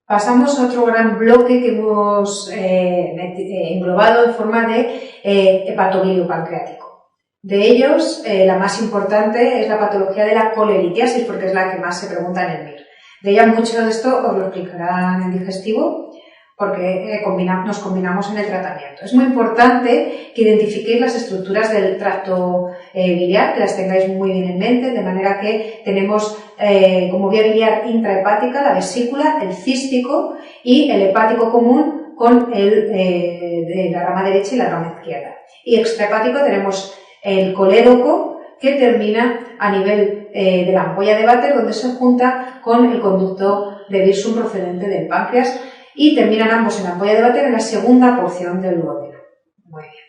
Pasamos a otro gran bloque que hemos englobado en forma de hepatobilio pancreático. De ellos, la más importante es la patología de la colelitiasis, porque es la que más se pregunta en el MIR. De ella mucho de esto os lo explicarán en digestivo, porque nos combinamos en el tratamiento. Es muy importante que identifiquéis las estructuras del tracto biliar, que las tengáis muy bien en mente, de manera que tenemos como vía biliar intrahepática la vesícula, el cístico y el hepático común con el de la rama derecha y la rama izquierda. Y extrahepático tenemos el colédoco, que termina a nivel de la ampolla de váter, donde se junta con el conducto de Wirsum procedente del páncreas, y terminan ambos en la ampolla de váter en la segunda porción del duodeno. Muy bien.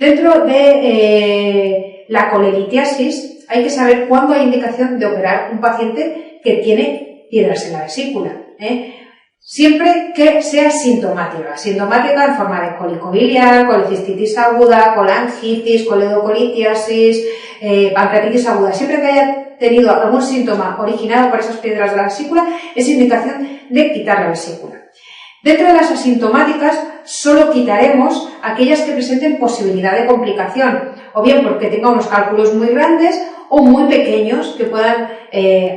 Dentro de la colelitiasis hay que saber cuándo hay indicación de operar un paciente que tiene piedras en la vesícula. Siempre que sea sintomática en forma de cólico biliar, colecistitis aguda, colangitis, coledocolitiasis, pancreatitis aguda. Siempre que haya tenido algún síntoma originado por esas piedras de la vesícula, es indicación de quitar la vesícula. Dentro de las asintomáticas, solo quitaremos aquellas que presenten posibilidad de complicación, o bien porque tenga unos cálculos muy grandes o muy pequeños que puedan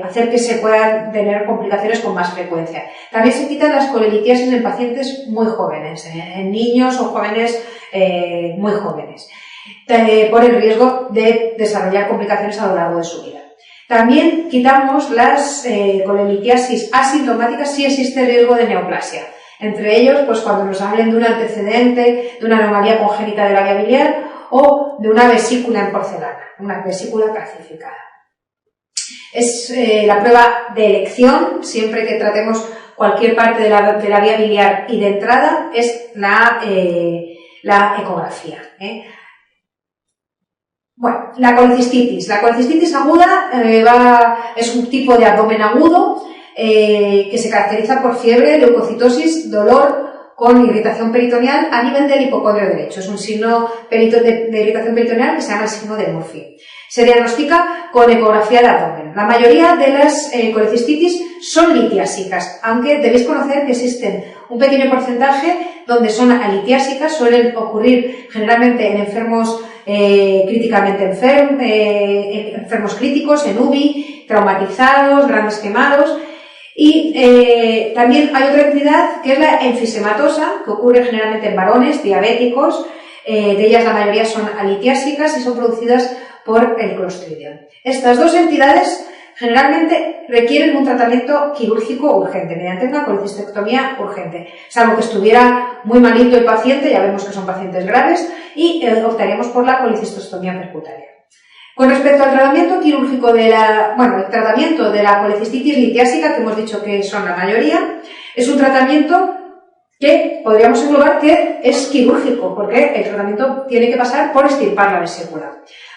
hacer que se puedan tener complicaciones con más frecuencia. También se quitan las colelitiasis en pacientes muy jóvenes, en niños o jóvenes muy jóvenes, por el riesgo de desarrollar complicaciones a lo largo de su vida. También quitamos las colelitiasis asintomáticas si existe riesgo de neoplasia. Entre ellos, pues cuando nos hablen de un antecedente, de una anomalía congénita de la vía biliar o de una vesícula en porcelana, una vesícula calcificada. Es la prueba de elección, siempre que tratemos cualquier parte de la vía biliar y de entrada, es la ecografía. Bueno, la colecistitis. La colecistitis aguda es un tipo de abdomen agudo que se caracteriza por fiebre, leucocitosis, dolor con irritación peritoneal a nivel del hipocondrio derecho. Es un signo de irritación peritoneal que se llama el signo de Murphy. Se diagnostica con ecografía de abdomen. La mayoría de las colecistitis son litiásicas, aunque debéis conocer que existen un pequeño porcentaje donde son alitiásicas, suelen ocurrir generalmente en enfermos críticamente enfermos críticos, en UBI, traumatizados, grandes quemados. Y también hay otra entidad que es la enfisematosa, que ocurre generalmente en varones diabéticos. De ellas la mayoría son alitiásicas y son producidas por el Clostridium. Estas dos entidades generalmente requieren un tratamiento quirúrgico urgente, mediante una colecistectomía urgente, salvo que estuviera muy malito el paciente, ya vemos que son pacientes graves, y optaríamos por la colecistostomía percutaria. Con respecto al tratamiento quirúrgico el tratamiento de la colecistitis litiásica, que hemos dicho que son la mayoría, es un tratamiento que podríamos englobar que es quirúrgico, porque el tratamiento tiene que pasar por extirpar la vesícula.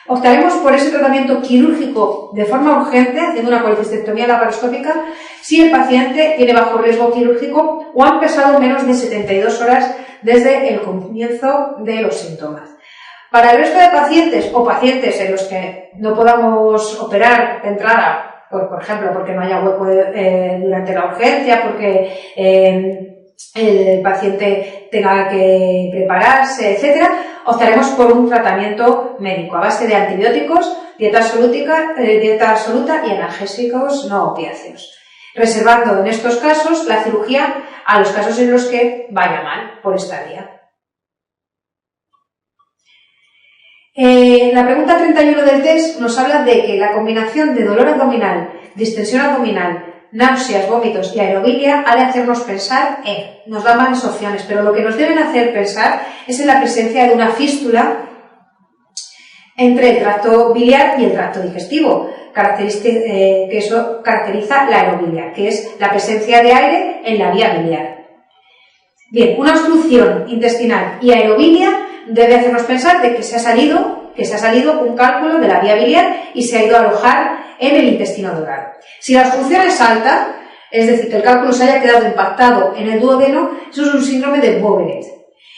Optaremos por ese tratamiento quirúrgico de forma urgente, haciendo una colecistectomía laparoscópica, si el paciente tiene bajo riesgo quirúrgico o han pasado menos de 72 horas desde el comienzo de los síntomas. Para el resto de pacientes o pacientes en los que no podamos operar de entrada, por ejemplo, porque no haya hueco durante la urgencia, porque el paciente tenga que prepararse, etcétera, optaremos por un tratamiento médico a base de antibióticos, dieta absoluta y analgésicos no opiáceos, reservando en estos casos la cirugía a los casos en los que vaya mal por esta vía. La pregunta 31 del test nos habla de que la combinación de dolor abdominal, distensión abdominal, náuseas, vómitos y aerobilia ha de hacernos pensar nos da varias opciones, pero lo que nos deben hacer pensar es en la presencia de una fístula entre el tracto biliar y el tracto digestivo, que eso caracteriza la aerobilia, que es la presencia de aire en la vía biliar. Bien, una obstrucción intestinal y aerobilia debe hacernos pensar de que se ha salido un cálculo de la vía biliar y se ha ido a alojar en el intestino delgado. Si la obstrucción es alta, es decir, que el cálculo se haya quedado impactado en el duodeno, eso es un síndrome de Bovelet.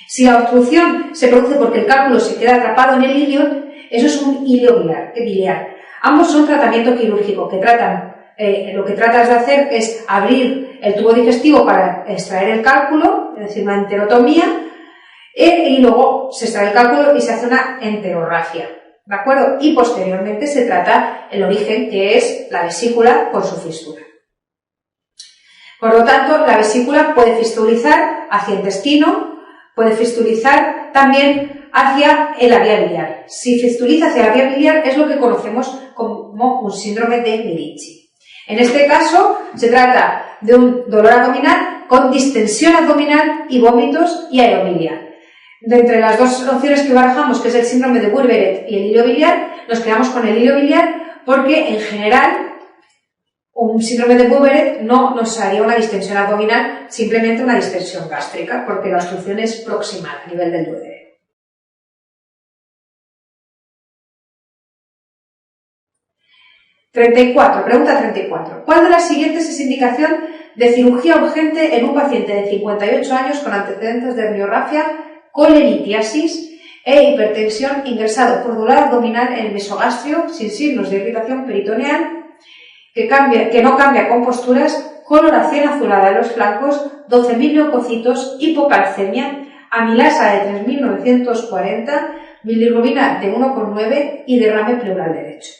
Si la obstrucción se produce porque el cálculo se queda atrapado en el ilion, eso es un ilio biliar. Ambos son tratamiento quirúrgico, que lo que tratas de hacer es abrir el tubo digestivo para extraer el cálculo, es decir, una enterotomía, y luego se extrae el cálculo y se hace una enterorrafia, ¿de acuerdo? Y posteriormente se trata el origen, que es la vesícula con su fístula. Por lo tanto, la vesícula puede fistulizar hacia el intestino, puede fistulizar también hacia la vía biliar. Si fistuliza hacia la vía biliar es lo que conocemos como un síndrome de Mirici. En este caso se trata de un dolor abdominal con distensión abdominal y vómitos y aeromilia. De entre las dos opciones que barajamos, que es el síndrome de Burberet y el hilo biliar, nos quedamos con el hilo biliar porque en general un síndrome de Burberet no nos haría una distensión abdominal, simplemente una distensión gástrica, porque la obstrucción es proximal a nivel del duodeno. Pregunta 34. ¿Cuál de las siguientes es indicación de cirugía urgente en un paciente de 58 años con antecedentes de herniorrafia, coleritiasis e hipertensión ingresado por dolor abdominal en el mesogastrio sin signos de irritación peritoneal que no cambia con posturas, coloración azulada en los flancos, 12.000 leucocitos, hipocalcemia, amilasa de 3.940, bilirrubina de 1,9 y derrame pleural derecho?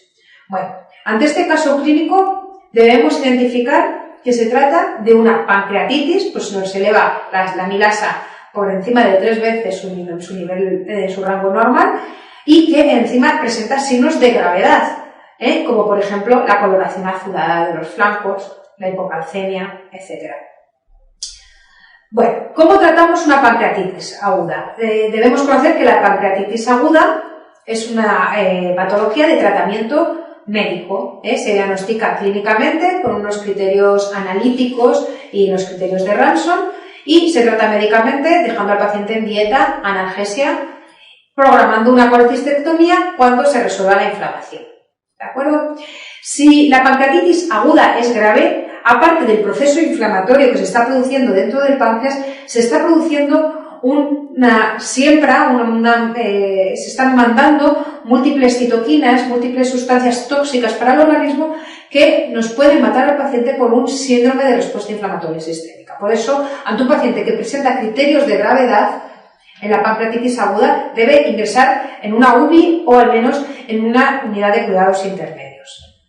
Bueno, ante este caso clínico debemos identificar que se trata de una pancreatitis, pues nos eleva la amilasa por encima de 3 veces su rango normal y que encima presenta signos de gravedad, como por ejemplo la coloración azulada de los flancos, la hipocalcemia, etc. Bueno, ¿cómo tratamos una pancreatitis aguda? Debemos conocer que la pancreatitis aguda es una patología de tratamiento médico, se diagnostica clínicamente con unos criterios analíticos y los criterios de Ranson y se trata médicamente dejando al paciente en dieta, analgesia, programando una colecistectomía cuando se resuelva la inflamación. ¿De acuerdo? Si la pancreatitis aguda es grave, aparte del proceso inflamatorio que se está produciendo dentro del páncreas, se está produciendo se están mandando múltiples citoquinas, múltiples sustancias tóxicas para el organismo que nos pueden matar al paciente por un síndrome de respuesta inflamatoria sistémica. Por eso, ante un paciente que presenta criterios de gravedad en la pancreatitis aguda, debe ingresar en una UBI o al menos en una unidad de cuidados intermedios.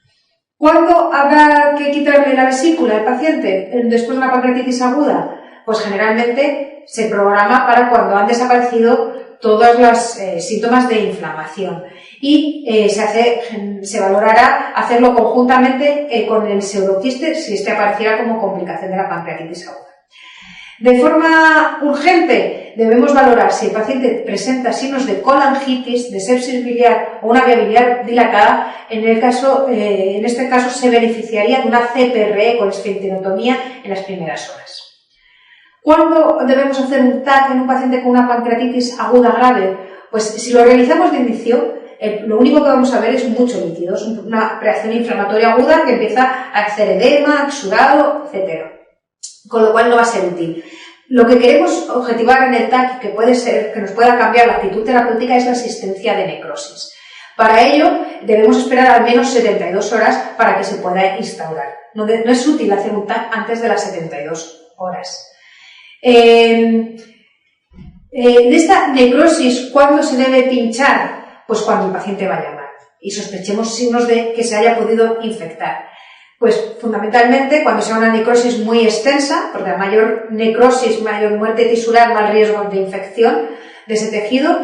¿Cuándo habrá que quitarle la vesícula al paciente después de una pancreatitis aguda? Pues generalmente se programa para cuando han desaparecido todos los síntomas de inflamación y se valorará hacerlo conjuntamente con el pseudoquiste si este apareciera como complicación de la pancreatitis aguda. De forma urgente debemos valorar si el paciente presenta signos de colangitis, de sepsis biliar o una vía biliar dilatada. En este caso se beneficiaría de una CPRE con esfenterotomía en las primeras horas. ¿Cuándo debemos hacer un TAC en un paciente con una pancreatitis aguda grave? Pues si lo realizamos de inicio, lo único que vamos a ver es mucho líquido, es una reacción inflamatoria aguda que empieza a hacer edema, exudado, etc. Con lo cual no va a ser útil. Lo que queremos objetivar en el TAC, que puede ser que nos pueda cambiar la actitud terapéutica, es la existencia de necrosis. Para ello debemos esperar al menos 72 horas para que se pueda instaurar. No es útil hacer un TAC antes de las 72 horas. De esta necrosis, ¿cuándo se debe pinchar? Pues cuando el paciente vaya mal y sospechemos signos de que se haya podido infectar. Pues fundamentalmente cuando sea una necrosis muy extensa, porque a mayor necrosis, mayor muerte tisular, más riesgo de infección de ese tejido.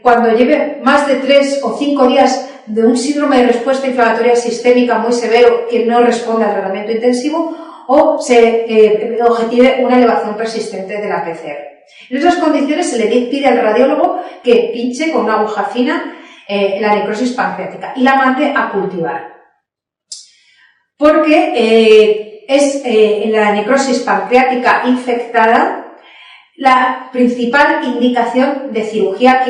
Cuando lleve más de 3 o 5 días de un síndrome de respuesta inflamatoria sistémica muy severo que no responde al tratamiento intensivo, o se objetive una elevación persistente de la PCR. En esas condiciones se le pide al radiólogo que pinche con una aguja fina la necrosis pancreática y la mande a cultivar. Porque es en la necrosis pancreática infectada la principal indicación de cirugía,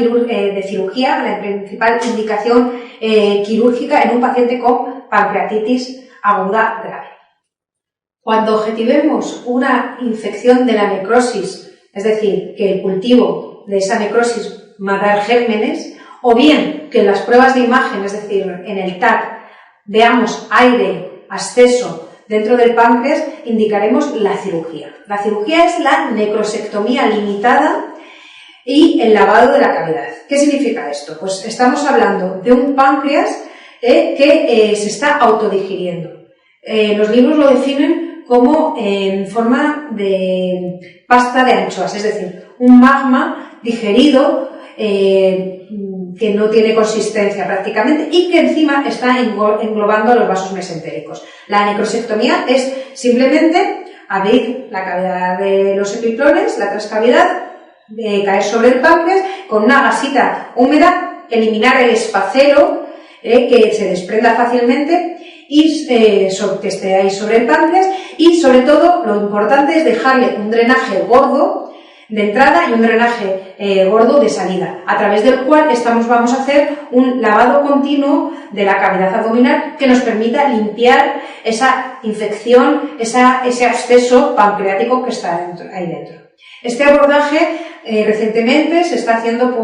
la principal indicación quirúrgica en un paciente con pancreatitis aguda grave. Cuando objetivemos una infección de la necrosis, es decir, que el cultivo de esa necrosis va a dar gérmenes, o bien que en las pruebas de imagen, es decir, en el TAC, veamos aire, absceso dentro del páncreas, indicaremos la cirugía. La cirugía es la necrosectomía limitada y el lavado de la cavidad. ¿Qué significa esto? Pues estamos hablando de un páncreas que se está autodigiriendo. Los libros lo definen como en forma de pasta de anchoas, es decir, un magma digerido que no tiene consistencia prácticamente y que encima está englobando a los vasos mesentéricos. La necrosectomía es simplemente abrir la cavidad de los epiplones, la transcavidad, caer sobre el páncreas con una gasita húmeda, eliminar el espacelo que se desprenda fácilmente y que esté ahí sobre el páncreas, y sobre todo lo importante es dejarle un drenaje gordo de entrada y un drenaje gordo de salida, a través del cual vamos a hacer un lavado continuo de la cavidad abdominal que nos permita limpiar esa infección, ese absceso pancreático que está ahí dentro. Este abordaje recientemente se está haciendo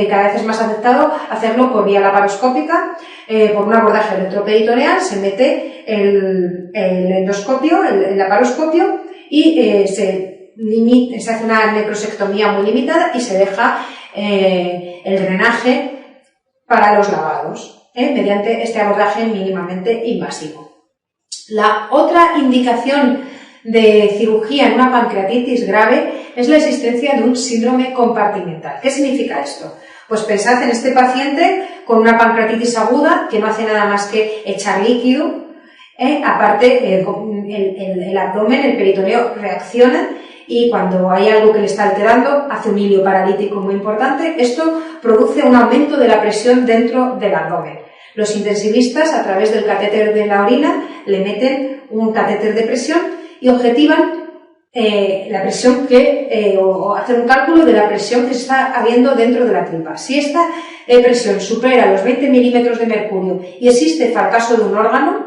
cada vez es más aceptado hacerlo por vía laparoscópica, por un abordaje retroperitoneal. Se mete el endoscopio, el laparoscopio, y se hace una necrosectomía muy limitada y se deja el drenaje para los lavados, mediante este abordaje mínimamente invasivo. La otra indicación de cirugía en una pancreatitis grave es la existencia de un síndrome compartimental. ¿Qué significa esto? Pues pensad en este paciente con una pancreatitis aguda que no hace nada más que echar líquido, aparte el abdomen, el peritoneo reacciona, y cuando hay algo que le está alterando hace un hilio paralítico muy importante. Esto produce un aumento de la presión dentro del abdomen. Los intensivistas, a través del catéter de la orina, le meten un catéter de presión y objetivan la presión o hacer un cálculo de la presión que se está habiendo dentro de la tripa. Si esta presión supera los 20 milímetros de mercurio y existe fracaso de un órgano,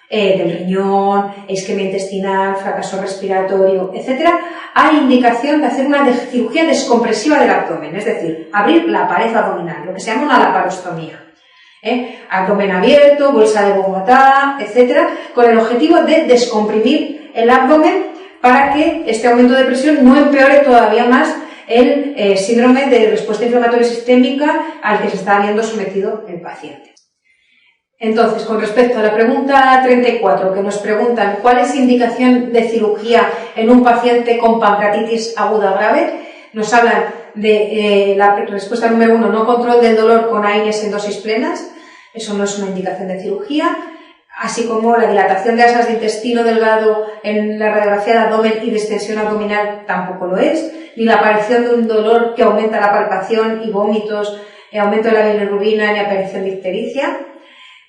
del riñón, isquemia intestinal, fracaso respiratorio, etc., hay indicación de hacer una cirugía descompresiva del abdomen, es decir, abrir la pared abdominal, lo que se llama una laparostomía. Abdomen abierto, bolsa de Bogotá, etc., con el objetivo de descomprimir el abdomen para que este aumento de presión no empeore todavía más el síndrome de respuesta inflamatoria sistémica al que se está viendo sometido el paciente. Entonces, con respecto a la pregunta 34, que nos preguntan cuál es indicación de cirugía en un paciente con pancreatitis aguda grave, nos hablan de la respuesta número 1, no control del dolor con AINES en dosis plenas. Eso no es una indicación de cirugía, así como la dilatación de asas de intestino delgado en la radiografía de abdomen y distensión abdominal tampoco lo es, ni la aparición de un dolor que aumenta la palpación y vómitos, aumento de la bilirrubina, ni aparición de ictericia.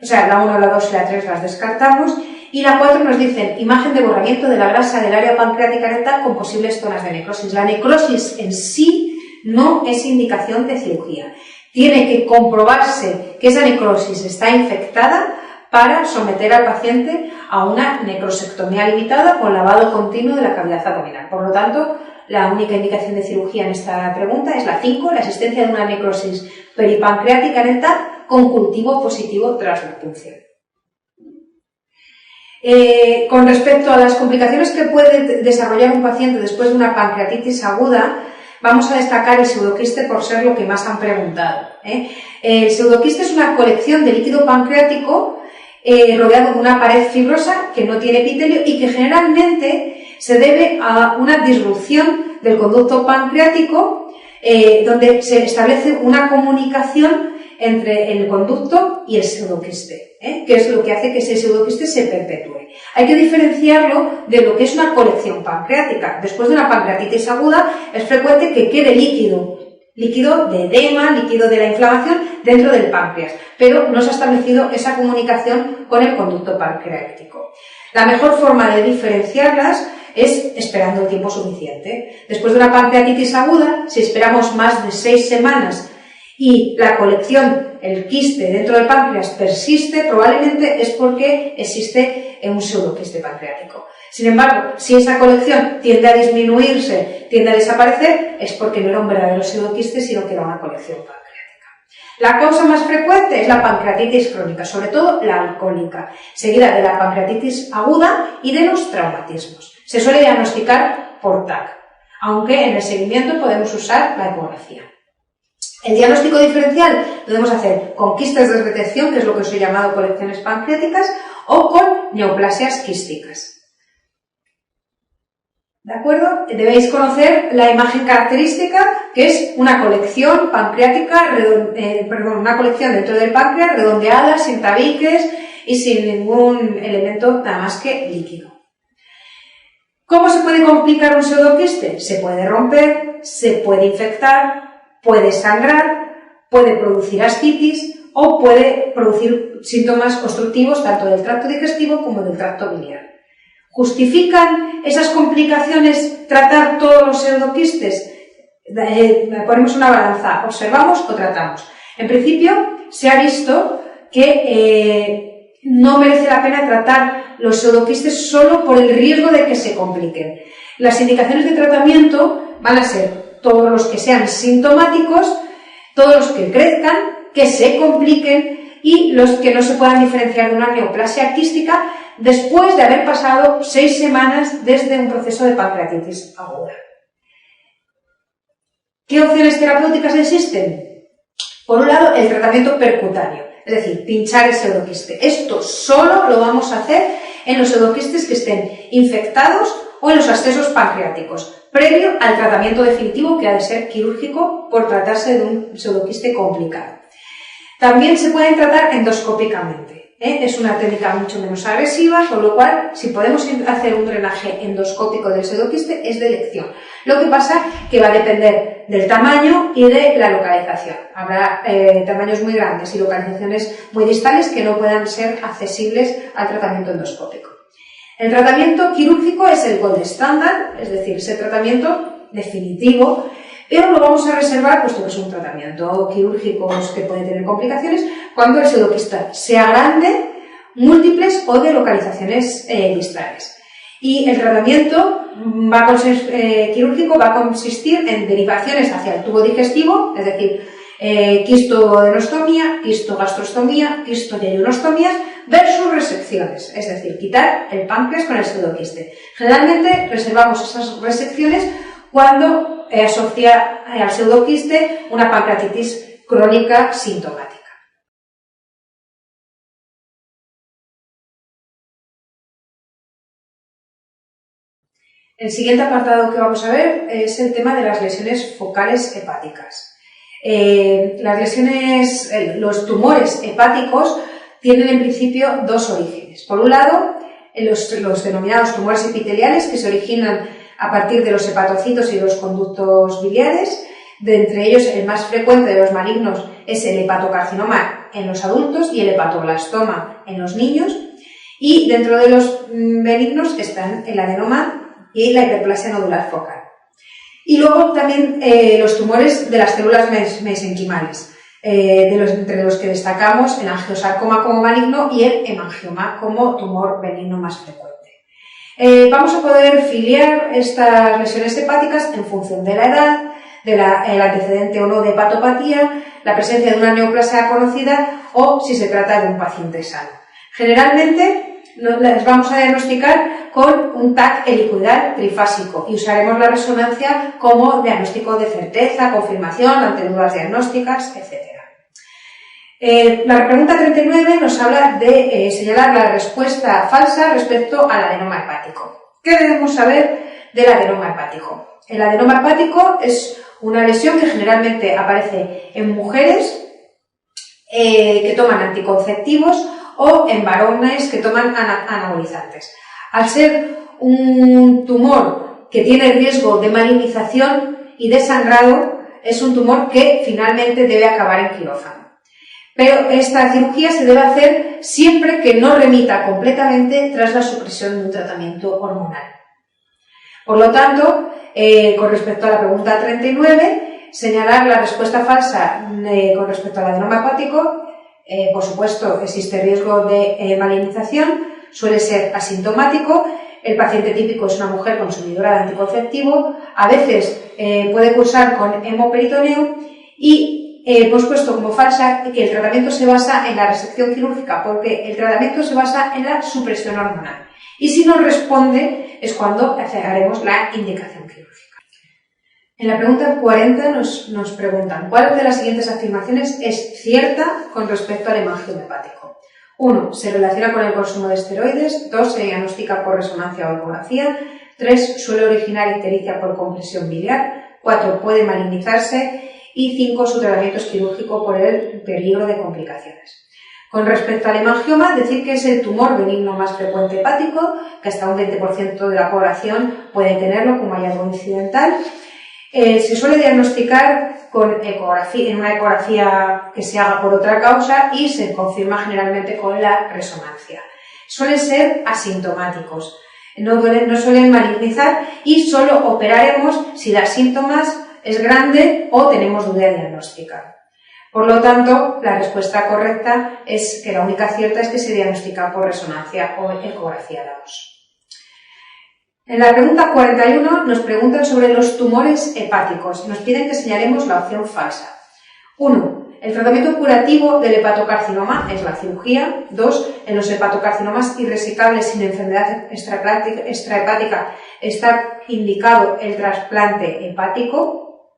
O sea, la 1, la 2 y la 3 las descartamos. Y la 4 nos dicen imagen de borramiento de la grasa del área pancreática rectal con posibles zonas de necrosis. La necrosis en sí no es indicación de cirugía. Tiene que comprobarse que esa necrosis está infectada para someter al paciente a una necrosectomía limitada con lavado continuo de la cavidad abdominal. Por lo tanto, la única indicación de cirugía en esta pregunta es la 5, la existencia de una necrosis peripancreática rectal con cultivo positivo tras la punción. Con respecto a las complicaciones que puede desarrollar un paciente después de una pancreatitis aguda, vamos a destacar el pseudoquiste por ser lo que más han preguntado. El pseudoquiste es una colección de líquido pancreático rodeado de una pared fibrosa que no tiene epitelio y que generalmente se debe a una disrupción del conducto pancreático donde se establece una comunicación entre el conducto y el pseudoquiste, que es lo que hace que ese pseudoquiste se perpetúe. Hay que diferenciarlo de lo que es una colección pancreática. Después de una pancreatitis aguda es frecuente que quede líquido de edema, líquido de la inflamación dentro del páncreas, pero no se ha establecido esa comunicación con el conducto pancreático. La mejor forma de diferenciarlas es esperando el tiempo suficiente. Después de una pancreatitis aguda, si esperamos más de 6 semanas y la colección, el quiste dentro del páncreas persiste, probablemente es porque existe un pseudoquiste pancreático. Sin embargo, si esa colección tiende a disminuirse, tiende a desaparecer, es porque no era un verdadero pseudoquiste, sino que era una colección pancreática. La causa más frecuente es la pancreatitis crónica, sobre todo la alcohólica, seguida de la pancreatitis aguda y de los traumatismos. Se suele diagnosticar por TAC, aunque en el seguimiento podemos usar la ecografía. El diagnóstico diferencial lo podemos hacer con quistes de detección, que es lo que os he llamado colecciones pancreáticas, o con neoplasias quísticas. ¿De acuerdo? Debéis conocer la imagen característica, que es una colección pancreática, una colección dentro del páncreas, redondeada, sin tabiques y sin ningún elemento nada más que líquido. ¿Cómo se puede complicar un pseudoquiste? Se puede romper, se puede infectar, puede sangrar, puede producir ascitis o puede producir síntomas obstructivos tanto del tracto digestivo como del tracto biliar. ¿Justifican esas complicaciones tratar todos los pseudoquistes? Ponemos una balanza, observamos o tratamos. En principio, se ha visto que no merece la pena tratar los pseudoquistes solo por el riesgo de que se compliquen. Las indicaciones de tratamiento van a ser todos los que sean sintomáticos, todos los que crezcan, que se compliquen y los que no se puedan diferenciar de una neoplasia quística después de haber pasado 6 semanas desde un proceso de pancreatitis aguda. ¿Qué opciones terapéuticas existen? Por un lado, el tratamiento percutáneo, es decir, pinchar el pseudoquiste. Esto solo lo vamos a hacer en los pseudoquistes que estén infectados o en los abscesos pancreáticos, previo al tratamiento definitivo que ha de ser quirúrgico por tratarse de un pseudoquiste complicado. También se pueden tratar endoscópicamente. Es una técnica mucho menos agresiva, con lo cual, si podemos hacer un drenaje endoscópico del pseudoquiste, es de elección. Lo que pasa que va a depender del tamaño y de la localización. Habrá tamaños muy grandes y localizaciones muy distales que no puedan ser accesibles al tratamiento endoscópico. El tratamiento quirúrgico es el gold standard, es decir, es el tratamiento definitivo, pero lo vamos a reservar, puesto que es un tratamiento quirúrgico que puede tener complicaciones, cuando el pseudoquiste sea grande, múltiples o de localizaciones distales. Y el tratamiento quirúrgico va a consistir en derivaciones hacia el tubo digestivo, es decir, quistoadenostomía, quistogastrostomía, quistoyeyunostomías versus resecciones, es decir, quitar el páncreas con el pseudoquiste. Generalmente reservamos esas resecciones cuando asocia al pseudoquiste una pancreatitis crónica sintomática. El siguiente apartado que vamos a ver es el tema de las lesiones focales hepáticas. Los tumores hepáticos tienen en principio dos orígenes. Por un lado, los denominados tumores epiteliales, que se originan a partir de los hepatocitos y los conductos biliares. De entre ellos, el más frecuente de los malignos es el hepatocarcinoma en los adultos y el hepatoblastoma en los niños. Y dentro de los benignos están el adenoma y la hiperplasia nodular focal. Y luego también los tumores de las células mesenquimales, entre los que destacamos el angiosarcoma como maligno y el hemangioma como tumor benigno más frecuente. Vamos a poder filiar estas lesiones hepáticas en función de la edad, el antecedente o no de hepatopatía, la presencia de una neoplasia conocida o si se trata de un paciente sano. Generalmente las vamos a diagnosticar con un TAC helicoidal trifásico y usaremos la resonancia como diagnóstico de certeza, confirmación ante dudas diagnósticas, etc. La pregunta 39 nos habla de señalar la respuesta falsa respecto al adenoma hepático. ¿Qué debemos saber del adenoma hepático? El adenoma hepático es una lesión que generalmente aparece en mujeres que toman anticonceptivos o en varones que toman anabolizantes. Al ser un tumor que tiene riesgo de malignización y de sangrado, es un tumor que finalmente debe acabar en quirófano. Pero esta cirugía se debe hacer siempre que no remita completamente tras la supresión de un tratamiento hormonal. Por lo tanto, con respecto a la pregunta 39, señalar la respuesta falsa con respecto al adenoma hepático, por supuesto, existe riesgo de malignización, suele ser asintomático, el paciente típico es una mujer consumidora de anticonceptivo, a veces puede cursar con hemoperitoneo y hemos puesto como falsa que el tratamiento se basa en la resección quirúrgica, porque el tratamiento se basa en la supresión hormonal. Y si no responde, es cuando haremos la indicación quirúrgica. En la pregunta 40 nos preguntan, ¿cuál de las siguientes afirmaciones es cierta con respecto al hemangioma hepático? 1. Se relaciona con el consumo de esteroides. 2. Se diagnostica por resonancia o ecografía. 3. Suele originar ictericia por compresión biliar. 4. Puede malignizarse. Y 5. Su tratamiento es quirúrgico por el peligro de complicaciones. Con respecto al hemangioma, decir que es el tumor benigno más frecuente hepático, que hasta un 20% de la población puede tenerlo como hallazgo incidental. Se suele diagnosticar en una ecografía que se haga por otra causa y se confirma generalmente con la resonancia. Suelen ser asintomáticos, no suelen malignizar y solo operaremos si los síntomas es grande o tenemos duda diagnóstica. Por lo tanto, la respuesta correcta es que la única cierta es que se diagnostica por resonancia o ecografía de dos. En la pregunta 41 nos preguntan sobre los tumores hepáticos. Nos piden que señalemos la opción falsa. 1. El tratamiento curativo del hepatocarcinoma es la cirugía. 2. En los hepatocarcinomas irresecables sin enfermedad extrahepática está indicado el trasplante hepático.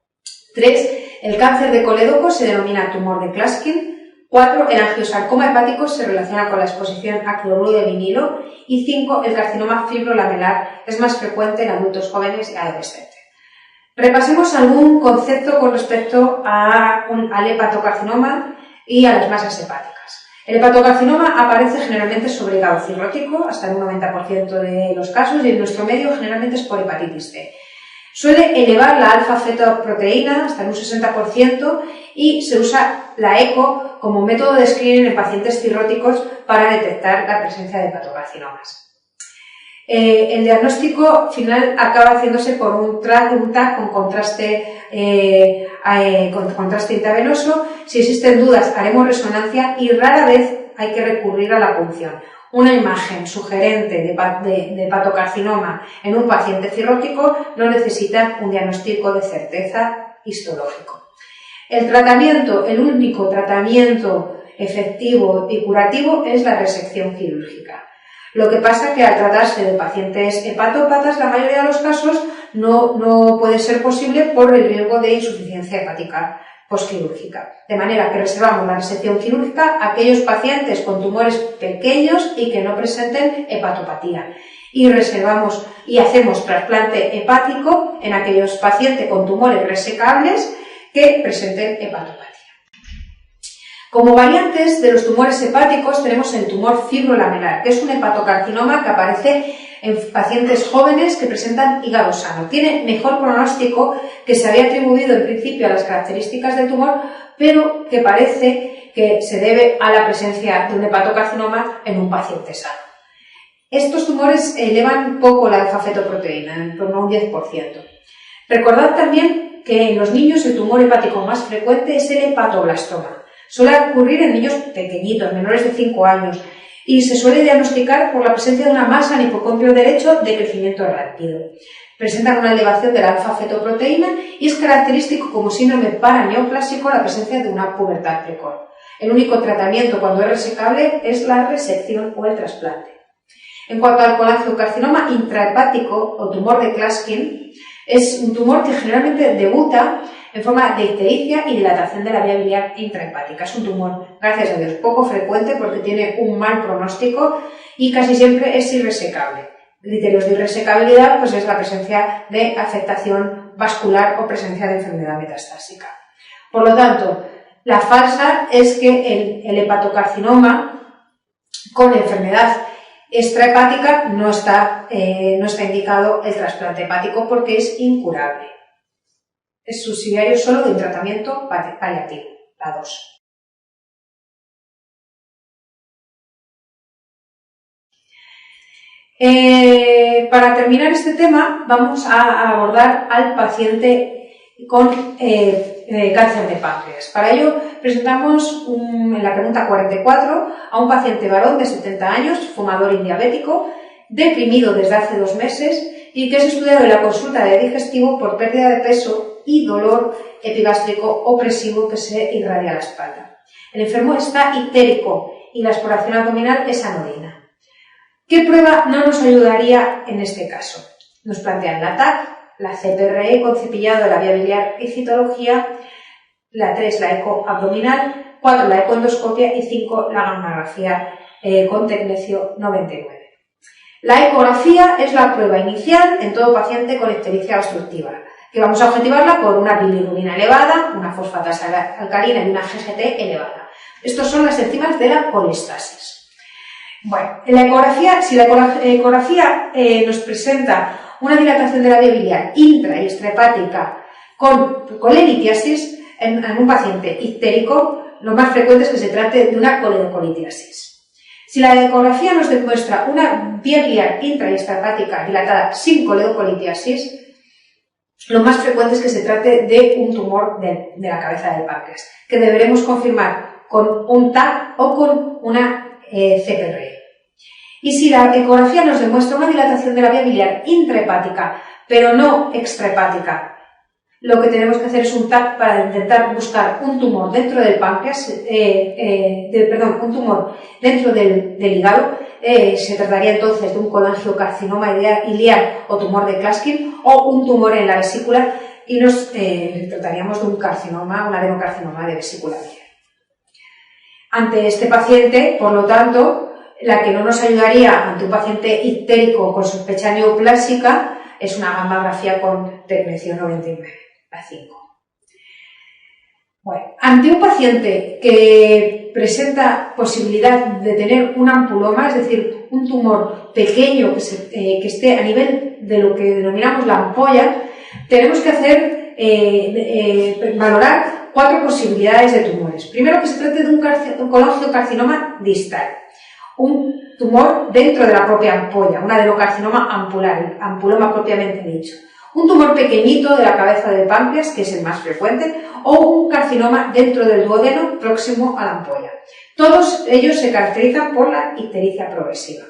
3. El cáncer de colédoco se denomina tumor de Klatskin. 4. El angiosarcoma hepático se relaciona con la exposición a cloruro de vinilo. Y 5. El carcinoma fibrolamelar es más frecuente en adultos jóvenes y adolescentes. Repasemos algún concepto con respecto al hepatocarcinoma y a las masas hepáticas. El hepatocarcinoma aparece generalmente sobre hígado cirrótico, hasta un 90% de los casos, y en nuestro medio generalmente es por hepatitis C. Suele elevar la alfa-fetoproteína hasta un 60% y se usa la ECO como método de screening en pacientes cirróticos para detectar la presencia de hepatocarcinomas. El diagnóstico final acaba haciéndose por un TAC con contraste intravenoso. Si existen dudas, haremos resonancia y rara vez hay que recurrir a la punción. Una imagen sugerente de hepatocarcinoma en un paciente cirrótico no necesita un diagnóstico de certeza histológico. El único tratamiento efectivo y curativo es la resección quirúrgica. Lo que pasa es que al tratarse de pacientes hepatópatas, la mayoría de los casos no puede ser posible por el riesgo de insuficiencia hepática postquirúrgica. De manera que reservamos la resección quirúrgica a aquellos pacientes con tumores pequeños y que no presenten hepatopatía. Y reservamos y hacemos trasplante hepático en aquellos pacientes con tumores resecables que presenten hepatopatía. Como variantes de los tumores hepáticos tenemos el tumor fibrolamelar, que es un hepatocarcinoma que aparece en pacientes jóvenes que presentan hígado sano. Tiene mejor pronóstico, que se había atribuido en principio a las características del tumor, pero que parece que se debe a la presencia de un hepatocarcinoma en un paciente sano. Estos tumores elevan poco la alfa-fetoproteína, en torno a un 10%. Recordad también que en los niños el tumor hepático más frecuente es el hepatoblastoma. Suele ocurrir en niños pequeñitos, menores de 5 años, y se suele diagnosticar por la presencia de una masa en hipocondrio derecho de crecimiento rápido. Presentan una elevación de la alfa-fetoproteína y es característico como síndrome paraneoplásico la presencia de una pubertad precoz. El único tratamiento cuando es resecable es la resección o el trasplante. En cuanto al colangiocarcinoma intrahepático o tumor de Klatskin, es un tumor que generalmente debuta en forma de ictericia y dilatación de la vía biliar intrahepática. Es un tumor, gracias a Dios, poco frecuente porque tiene un mal pronóstico y casi siempre es irresecable. Criterios de irresecabilidad pues es la presencia de afectación vascular o presencia de enfermedad metastásica. Por lo tanto, la falsa es que el hepatocarcinoma con enfermedad extrahepática no está indicado el trasplante hepático porque es incurable. Es subsidiario solo de un tratamiento paliativo, la 2. Para terminar este tema, vamos a abordar al paciente con cáncer de páncreas. Para ello, presentamos en la pregunta 44 a un paciente varón de 70 años, fumador y diabético, deprimido desde hace 2 meses y que es estudiado en la consulta de digestivo por pérdida de peso y dolor epigástrico opresivo que se irradia a la espalda. El enfermo está ictérico y la exploración abdominal es anodina. ¿Qué prueba no nos ayudaría en este caso? Nos plantean la TAC, la CPRE con cepillado de la vía biliar y citología, la 3 la eco abdominal, 4 la ecoendoscopia y 5 la gammagrafía con tecnecio 99. La ecografía es la prueba inicial en todo paciente con ictericia obstructiva, que vamos a objetivarla por una bilirrubina elevada, una fosfatasa alcalina y una GGT elevada. Estos son las enzimas de la colestasis. Bueno, en la ecografía, si la ecografía nos presenta una dilatación de la vía biliar intra y extrahepática con coleritiasis en un paciente ictérico, lo más frecuente es que se trate de una coledocolitiasis. Si la ecografía nos demuestra una vía biliar intra y extrahepática dilatada sin coledocolitiasis, lo más frecuente es que se trate de un tumor de la cabeza del páncreas, que deberemos confirmar con un TAC o con una CPRE. Y si la ecografía nos demuestra una dilatación de la vía biliar intrahepática, pero no extrahepática, lo que tenemos que hacer es un TAC para intentar buscar un tumor dentro del páncreas, un tumor dentro del hígado. Se trataría entonces de un colangiocarcinoma iliar o tumor de Klatskin o un tumor en la vesícula y nos trataríamos de un carcinoma, un adenocarcinoma de vesícula biliar. Ante este paciente, por lo tanto, la que no nos ayudaría ante un paciente ictérico con sospecha neoplásica es una gammografía con tecnecio 99, la 5. Bueno, ante un paciente que presenta posibilidad de tener un ampuloma, es decir, un tumor pequeño que esté a nivel de lo que denominamos la ampolla, tenemos que hacer valorar 4 posibilidades de tumores. Primero, que se trate de un colangiocarcinoma distal, un tumor dentro de la propia ampolla, un adenocarcinoma ampular, ampuloma propiamente dicho. Un tumor pequeñito de la cabeza del páncreas, que es el más frecuente, o un carcinoma dentro del duodeno próximo a la ampolla. Todos ellos se caracterizan por la ictericia progresiva.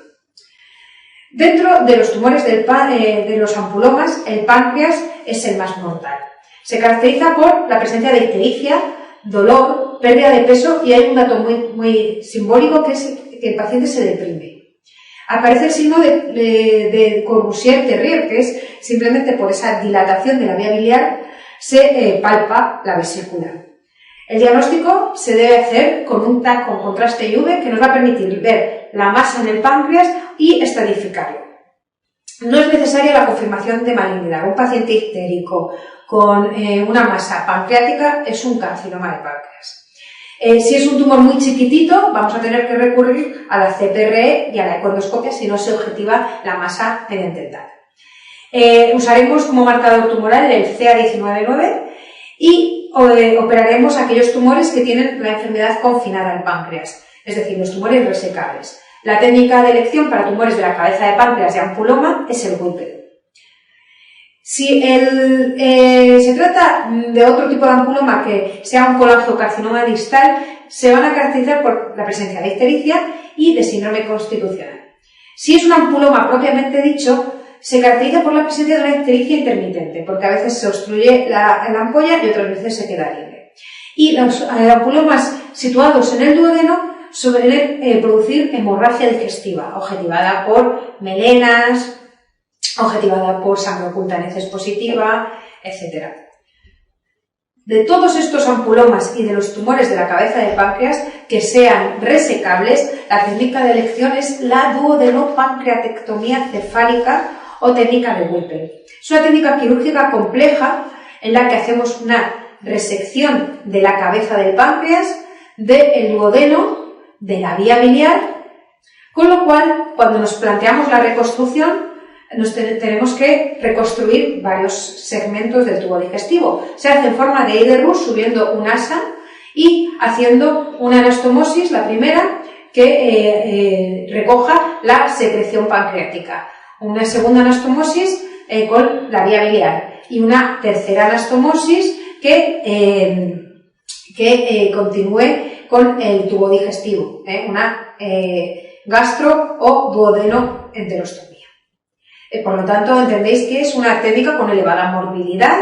Dentro de los tumores de los ampulomas, el páncreas es el más mortal. Se caracteriza por la presencia de ictericia, dolor, pérdida de peso y hay un dato muy simbólico que es que el paciente se deprime. Aparece el signo de Corbusier-Terrier, que es simplemente por esa dilatación de la vía biliar se palpa la vesícula. El diagnóstico se debe hacer con un TAC con contraste UV que nos va a permitir ver la masa en el páncreas y estratificarlo. No es necesaria la confirmación de malignidad. Un paciente ictérico con una masa pancreática es un carcinoma de páncreas. Si es un tumor muy chiquitito, vamos a tener que recurrir a la CPRE y a la ecoendoscopia si no se objetiva la masa mediante el TAC. Usaremos como marcador tumoral el CA199 y operaremos aquellos tumores que tienen la enfermedad confinada al páncreas, es decir, los tumores resecables. La técnica de elección para tumores de la cabeza de páncreas y ampuloma es el Whipple. Si se trata de otro tipo de ampuloma que sea un colangiocarcinoma distal, se van a caracterizar por la presencia de ictericia y de síndrome constitucional. Si es un ampuloma propiamente dicho, se caracteriza por la presencia de una ictericia intermitente, porque a veces se obstruye la ampolla y otras veces se queda libre. Y los ampulomas situados en el duodeno suelen producir hemorragia digestiva, objetivada por melenas, objetivada por sangre oculta en heces positiva, etc. De todos estos ampulomas y de los tumores de la cabeza del páncreas que sean resecables, la técnica de elección es la duodenopancreatectomía cefálica o técnica de Whipple. Es una técnica quirúrgica compleja en la que hacemos una resección de la cabeza del páncreas, del duodeno, de la vía biliar, con lo cual, cuando nos planteamos la reconstrucción, tenemos que reconstruir varios segmentos del tubo digestivo. Se hace en forma de Eider-Russ subiendo un asa y haciendo una anastomosis, la primera, que recoja la secreción pancreática. Una segunda anastomosis con la vía biliar y una tercera anastomosis que continúe con el tubo digestivo, una gastro o duodeno enterostomía. Por lo tanto, entendéis que es una técnica con elevada morbilidad,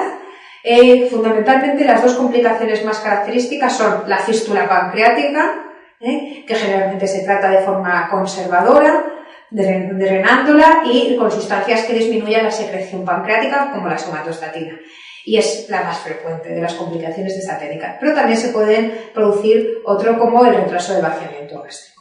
Fundamentalmente las dos complicaciones más características son la fístula pancreática, que generalmente se trata de forma conservadora, drenándola y con sustancias que disminuyan la secreción pancreática, como la somatostatina. Y es la más frecuente de las complicaciones de esta técnica. Pero también se pueden producir otro como el retraso del vaciamiento gástrico.